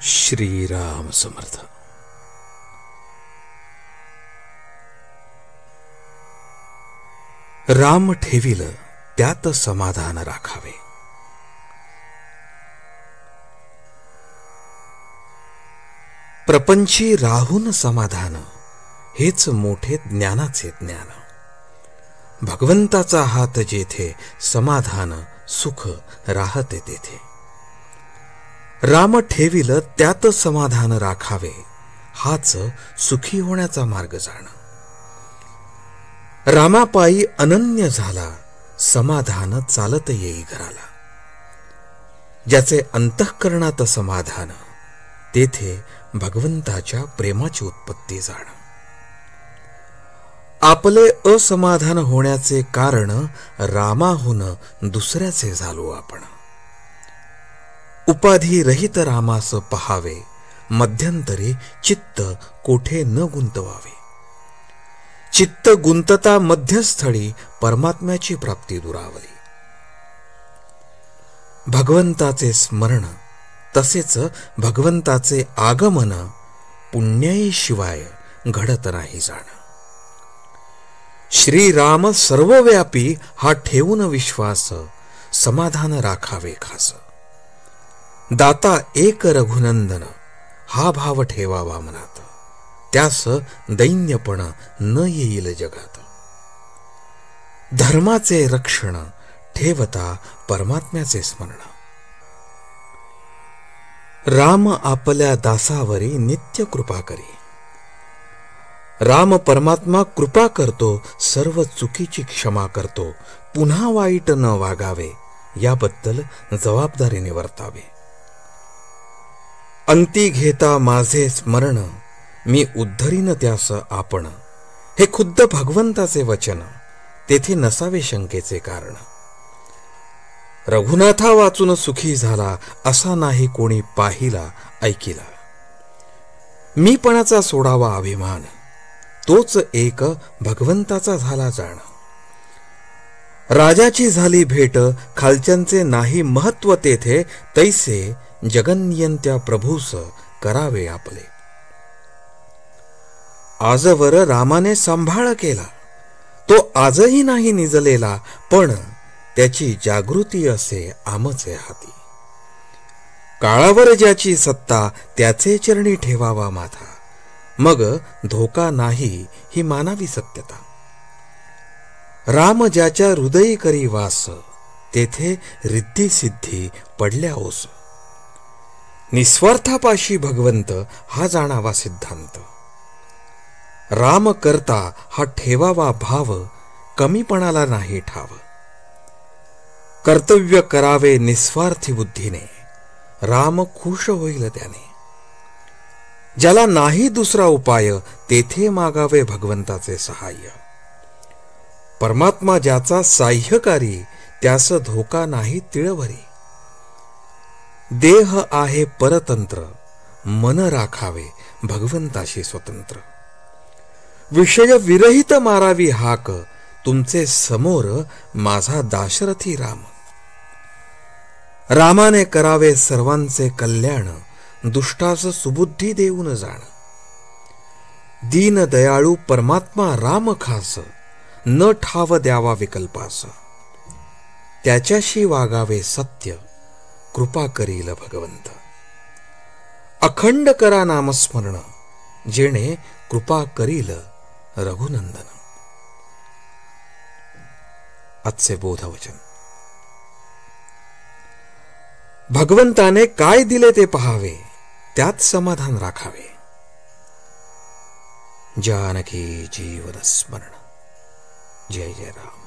श्रीराम समर्थ. राम ठेविल त्यात समाधान राखावे. प्रपंची राहून समाधान हेच मोठे ज्ञानाचे ज्ञान. भगवंताचा हात जेथे समाधान सुख राहते तेथे. राम ठेविल त्यात समाधान राखावे हाच सुखी होण्याचा मार्ग जाण. रामापायी अनन्य झाला समाधान चालत येई घराला. ज्याचे अंतःकरणात समाधान तेथे भगवंताच्या प्रेमाची उत्पत्ती जाण. आपले असमाधान होण्याचे कारण रामाहून दुसऱ्याचे झालो आपण. उपाधी रहित रामास पहावे मध्यंतरी चित्त कोठे न गुंतवावे. चित्त गुंतता मध्यस्थळी परमात्म्याची प्राप्ती दुरावली. भगवंताचे स्मरण तसेच भगवंताचे आगमन पुण्याई शिवाय घडत नाही जाण. श्रीराम सर्वव्यापी हा ठेवून विश्वास समाधान राखावे खास. दाता एक रघुनंदन हा भाव ठेवावा मनात. त्यास दैन्यपण न येईल जगात. धर्माचे रक्षण ठेवता परमात्म्याचे स्मरण. राम आपल्या दासावरी नित्य कृपा करी. राम परमात्मा कृपा करतो सर्व चुकीची क्षमा करतो. पुन्हा वाईट न वागावे याबद्दल जबाबदारीने वर्तावे. अंती घेता माझे स्मरण मी उद्धरीन त्यास आपण. हे खुद्द भगवंताचे वचन तेथे नसावे शंकेचे कारण. रघुनाथा वाचून सुखी झाला असा नाही कोणी पाहिला ऐकिला. मीपणाचा सोडावा अभिमान तोच एक भगवंताचा झाला जाण. राजाची झाली भेट खालच्यांचे नाही महत्व तेथे. तैसे जगन्नियंत्या प्रभूस करावे आपले. आजवर रामाने सांभाळ केला तो आजही नाही निजलेला. पण त्याची जागृती असे आमचे हाती. काळावर ज्याची सत्ता त्याचे चरणी ठेवावा माथा. मग धोका नाही ही मानावी सत्यता. राम ज्याच्या हृदयी करी वास तेथे रिद्धी सिद्धी पडल्या ओस. निस्वार्थापाशी भगवंत हा जाणावा सिद्धांत. राम करता हा ठेवावा भाव कमीपणाला नाही ठाव. कर्तव्य करावे निस्वार्थी बुद्धीने राम खुश होईल त्याने. ज्याला नाही दुसरा उपाय तेथे मागावे भगवंताचे सहाय्य. परमात्मा ज्याचा साह्यकारी त्यास धोका नाही तिळभरी. देह आहे परतंत्र मन राखावे भगवंताशी स्वतंत्र. विषय विरहित मारावी हाक तुमचे समोर माझा दाशरथी राम. रामाने करावे सर्वांचे कल्याण दुष्टास सुबुद्धी देऊन जाण. दीन दयाळू परमात्मा राम खास न ठाव द्यावा विकल्पास. त्याच्याशी वागावे सत्य कृपा करील भगवंत. अखंड करा नामस्मरण जेणे कृपा करील रघुनंदन. आजचे बोधवचन. भगवंताने काय दिले ते पहावे त्यात समाधान राखावे. जानकी जीवन स्मरण. जय जय राम.